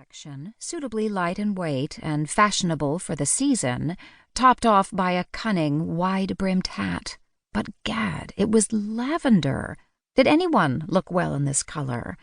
confection, suitably light in weight and fashionable for the season, topped off by a cunning, wide-brimmed hat. But gad, it was lavender. Did anyone look well in this color?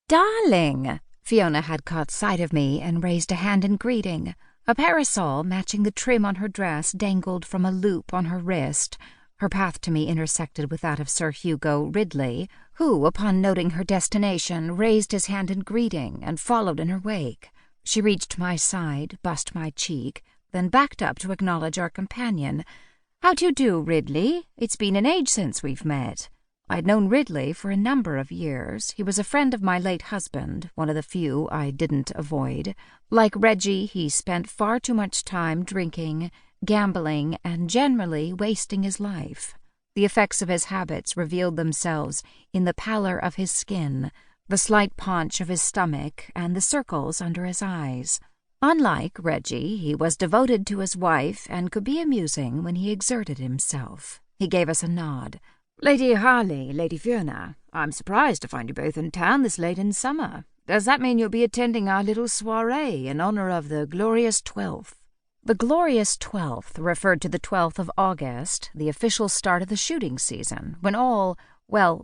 "Darling!" Fiona had caught sight of me and raised a hand in greeting. A parasol matching the trim on her dress dangled from a loop on her wrist. Her path to me intersected with that of Sir Hugo Ridley, who, upon noting her destination, raised his hand in greeting and followed in her wake. She reached my side, bussed my cheek, then backed up to acknowledge our companion. "How do you do, Ridley? It's been an age since we've met." I'd known Ridley for a number of years. He was a friend of my late husband, one of the few I didn't avoid. Like Reggie, he spent far too much time drinking, gambling, and generally wasting his life. The effects of his habits revealed themselves in the pallor of his skin, the slight paunch of his stomach, and the circles under his eyes. Unlike Reggie, he was devoted to his wife and could be amusing when he exerted himself. He gave us a nod. "Lady Harleigh, Lady Fiona, I'm surprised to find you both in town this late in summer. Does that mean you'll be attending our little soirée in honor of the Glorious 12th? The Glorious 12th referred to the 12th of August, the official start of the shooting season, when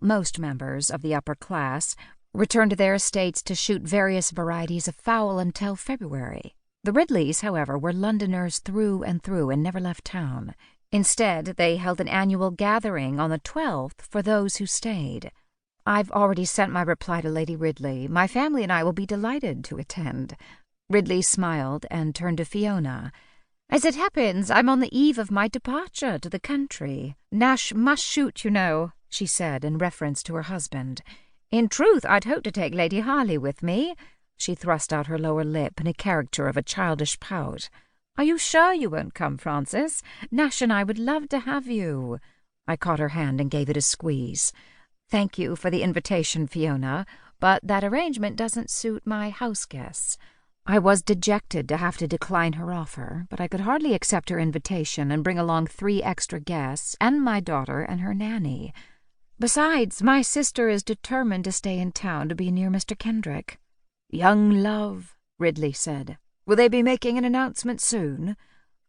most members of the upper class returned to their estates to shoot various varieties of fowl until February. The Ridleys, however, were Londoners through and through and never left town. Instead, they held an annual gathering on the 12th for those who stayed. I've already sent my reply to Lady Ridley. My family and I will be delighted to attend." Ridley smiled and turned to Fiona. "As it happens, I'm on the eve of my departure to the country. Nash must shoot, you know," she said in reference to her husband. "In truth, I'd hoped to take Lady Harleigh with me." She thrust out her lower lip in a character of a childish pout. "Are you sure you won't come, Francis? Nash and I would love to have you." I caught her hand and gave it a squeeze. "Thank you for the invitation, Fiona, but that arrangement doesn't suit my house guests." I was dejected to have to decline her offer, but I could hardly accept her invitation and bring along 3 extra guests and my daughter and her nanny. Besides, my sister is determined to stay in town to be near Mr. Kendrick. "Young love," Ridley said. "Will they be making an announcement soon?"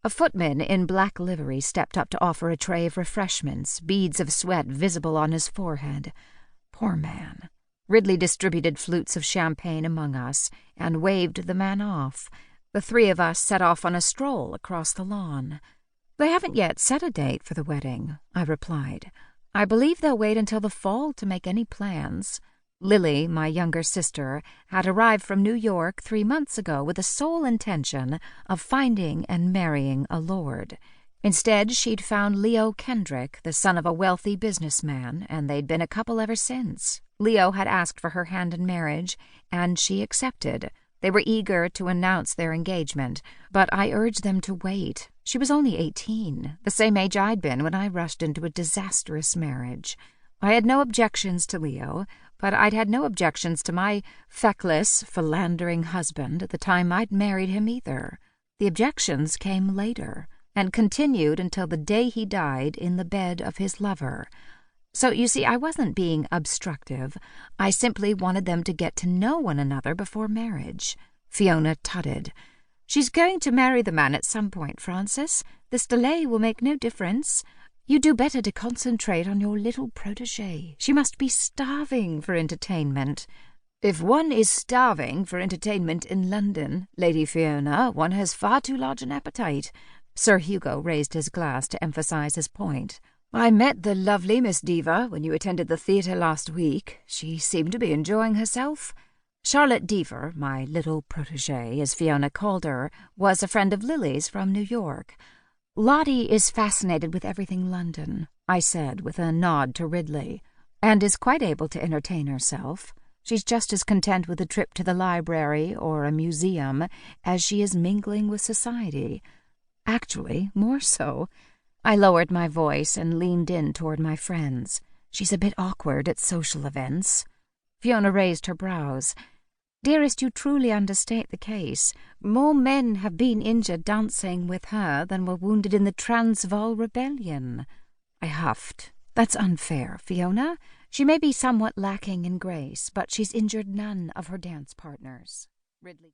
A footman in black livery stepped up to offer a tray of refreshments, beads of sweat visible on his forehead. Poor man. Ridley distributed flutes of champagne among us and waved the man off. The 3 of us set off on a stroll across the lawn. "They haven't yet set a date for the wedding," I replied. "I believe they'll wait until the fall to make any plans." Lily, my younger sister, had arrived from New York 3 months ago with the sole intention of finding and marrying a lord. Instead, she'd found Leo Kendrick, the son of a wealthy businessman, and they'd been a couple ever since. Leo had asked for her hand in marriage, and she accepted. They were eager to announce their engagement, but I urged them to wait. She was only 18, the same age I'd been when I rushed into a disastrous marriage. I had no objections to Leo, but I'd had no objections to my feckless, philandering husband at the time I'd married him either. The objections came later, and continued until the day he died in the bed of his lover. So, you see, I wasn't being obstructive. I simply wanted them to get to know one another before marriage. Fiona tutted. "She's going to marry the man at some point, Francis. This delay will make no difference. You do better to concentrate on your little protégée. She must be starving for entertainment." "If one is starving for entertainment in London, Lady Fiona, one has far too large an appetite." Sir Hugo raised his glass to emphasize his point. "I met the lovely Miss Deaver when you attended the theatre last week. She seemed to be enjoying herself." Charlotte Deaver, my little protégée, as Fiona called her, was a friend of Lily's from New York. "Lottie is fascinated with everything London," I said with a nod to Ridley, "and is quite able to entertain herself. She's just as content with a trip to the library or a museum as she is mingling with society. Actually, more so." I lowered my voice and leaned in toward my friends. "She's a bit awkward at social events." Fiona raised her brows. "Dearest, you truly understate the case. More men have been injured dancing with her than were wounded in the Transvaal Rebellion." I huffed. "That's unfair, Fiona. She may be somewhat lacking in grace, but she's injured none of her dance partners." Ridley